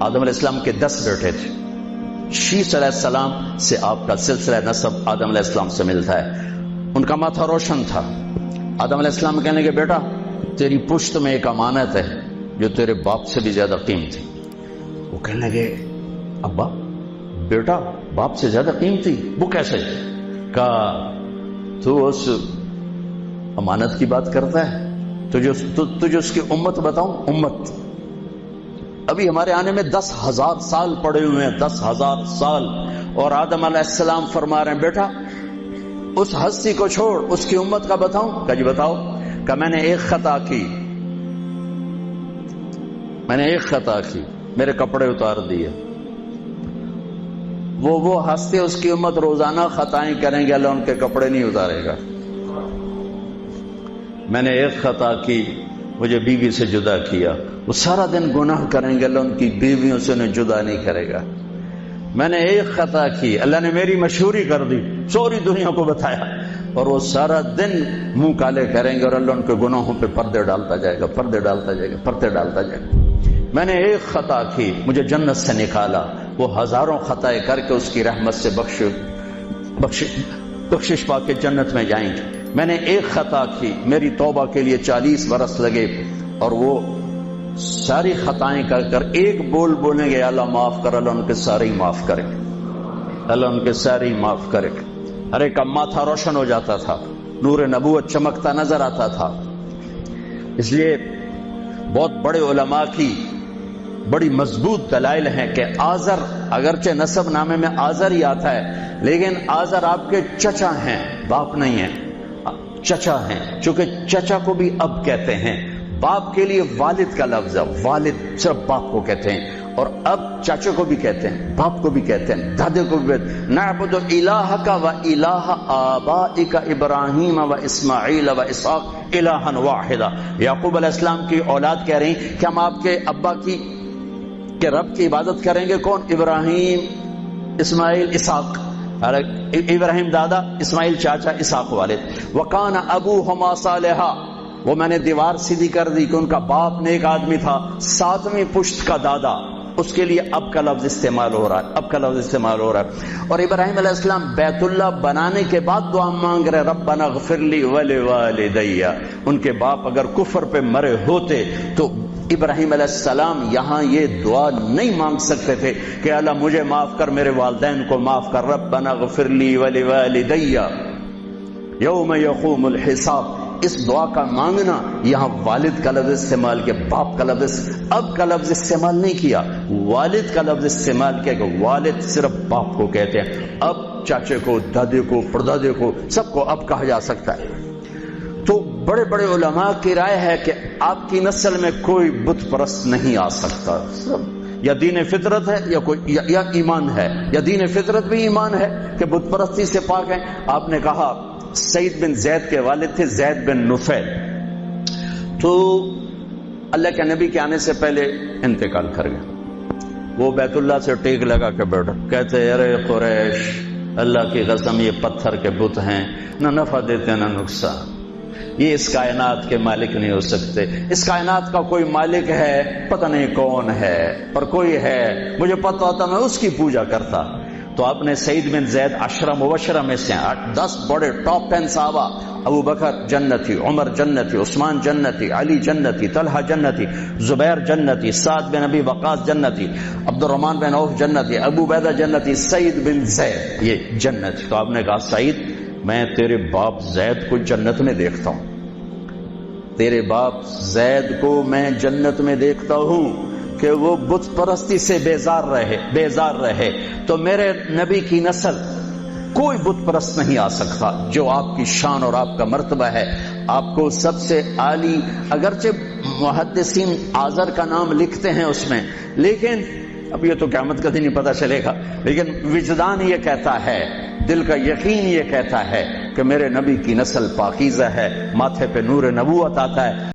آدم علیہ السلام کے 10 بیٹے تھے. شیث علیہ السلام سے آپ کا سلسلہ نسب آدم علیہ السلام سے ملتا ہے. ان کا ماتھا روشن تھا. آدم علیہ السلام کہنے کہ بیٹا تیری پشت میں ایک امانت ہے جو تیرے باپ سے بھی زیادہ قیمتی. وہ کہنے لگے ابا بیٹا باپ سے زیادہ قیمتی وہ کیسے؟ کہا تو اس امانت کی بات کرتا ہے, تجھے اس کی امت بتاؤں. امت ابھی ہمارے آنے میں 10,000 سال پڑے ہوئے ہیں, 10,000 سال. اور آدم علیہ السلام فرما رہے ہیں بیٹا اس ہستی کو چھوڑ, اس کی امت کا بتاؤں. کہا جی بتاؤ. کہ میں نے ایک خطا کی, میرے کپڑے اتار دیے. وہ ہستی اس کی امت روزانہ خطائیں کریں گے, اللہ ان کے کپڑے نہیں اتارے گا. میں نے ایک خطا کی, مجھے بیوی سے جدا کیا, وہ سارا دن گناہ کریں گے, اللہ ان کی بیویوں سے انہیں جدا نہیں کرے گا. میں نے ایک خطا کی, اللہ نے میری مشہوری کر دی, سوری دنیا کو بتایا, اور وہ سارا دن منہ کالے کریں گے اور اللہ ان کے گناہوں پہ پردے ڈالتا جائے گا. میں نے ایک خطا کی, مجھے جنت سے نکالا, وہ ہزاروں خطائیں کر کے اس کی رحمت سے بخشش پا کے جنت میں جائیں گے. میں نے ایک خطا کی, میری توبہ کے لیے 40 برس لگے, اور وہ ساری خطائیں کر ایک بول بولیں گے اللہ معاف کر, اللہ ان کے سارے ہی معاف کرے, اللہ ان کے سارے ہی معاف کرے. ہر ایک کا ماتھا روشن ہو جاتا تھا, نور نبوت چمکتا نظر آتا تھا. اس لیے بہت بڑے علماء کی بڑی مضبوط دلائل ہیں کہ آزر, اگرچہ نسب نامے میں آزر ہی آتا ہے, لیکن آزر آپ کے چچا ہیں, باپ نہیں ہیں, چچا ہیں. چونکہ چچا کو بھی اب کہتے ہیں, باپ کے لیے والد کا لفظ ہے, والد صرف باپ کو کہتے ہیں, اور اب چاچے کو بھی کہتے ہیں, باپ کو بھی کہتے ہیں, دادے کو بھی کہتے ہیں. نعبد الہک و الہ آبائک ابراہیم و اسماعیل و اسحاق الہا واحدا. یعقوب علیہ السلام کی اولاد کہہ رہی کہ ہم آپ کے ابا کے رب کی عبادت کریں گے. کون؟ ابراہیم, اسماعیل, اسحاق. ابراہیم دادا, اسماعیل چاچا, اسحاق والد. وکان ابوہما صالحا, وہ میں نے دیوار سیدھی کر دی کہ ان کا باپ نیک آدمی تھا. 7ویں پشت کا دادا, اس کے لیے اب کا لفظ استعمال ہو رہا ہے. اور ابراہیم علیہ السلام بیت اللہ بنانے کے بعد دعا مانگ رہے, ربنا اغفر لی ولوالدی. ان کے باپ اگر کفر پہ مرے ہوتے تو ابراہیم علیہ السلام یہاں یہ دعا نہیں مانگ سکتے تھے کہ اللہ مجھے معاف کر, میرے والدین کو معاف کر. ربنا اغفر لی ولوالدی یوم یقوم الحساب. اس دعا کا مانگنا یہاں والد کا لفظ استعمال کیا, باپ کا لفظ, اب کا لفظ استعمال نہیں کیا, والد کا لفظ استعمال کیا کہ والد صرف باپ کو کہتے ہیں. اب چاچے کو, دادے کو, پردادے کو, سب کو اب کہا جا سکتا ہے. تو بڑے بڑے علماء کی رائے ہے کہ آپ کی نسل میں کوئی بت پرست نہیں آ سکتا. یا دین فطرت ہے یا ایمان ہے, یا دین فطرت بھی ایمان ہے کہ بت پرستی سے پاک ہیں. آپ نے کہا سعید بن زید کے والد تھے زید بن نفیل, تو اللہ کے نبی کے آنے سے پہلے انتقال کر گئے. وہ بیت اللہ سے ٹیک لگا کے بیٹھا, کہتے ارے قریش, اللہ کی قسم یہ پتھر کے بت ہیں, نہ نفع دیتے نہ نقصان, یہ اس کائنات کے مالک نہیں ہو سکتے. اس کائنات کا کوئی مالک ہے, پتہ نہیں کون ہے, پر کوئی ہے, مجھے پتہ ہوتا میں اس کی پوجا کرتا. تو آپ نے سعید بن زید 10 مبشرہ میں سے 10 بڑے ٹاپ 10 صحابہ, ابو بکر جنتی, عمر جنتی, عثمان جنتی, علی جنتی, طلحہ جنتی, زبیر جنتی, سعد بن ابی وقاص جنتی, عبد الرحمن بن عوف جنتی, ابو عبیدہ جنتی, سعید بن زید یہ جنت. تو آپ نے کہا سعید میں تیرے باپ زید کو جنت میں دیکھتا ہوں, تیرے باپ زید کو میں جنت میں دیکھتا ہوں کہ وہ بت پرستی سے بیزار رہے. تو میرے نبی کی نسل کوئی بت پرست نہیں آ سکتا جو آپ کی شان اور آپ کا مرتبہ ہے. آپ کو سب سے عالی, اگرچہ محدثین آزر کا نام لکھتے ہیں اس میں, لیکن اب یہ تو قیامت کا دن نہیں پتہ چلے گا, لیکن وجدان یہ کہتا ہے, دل کا یقین یہ کہتا ہے کہ میرے نبی کی نسل پاکیزہ ہے, ماتھے پہ نور نبوت آتا ہے.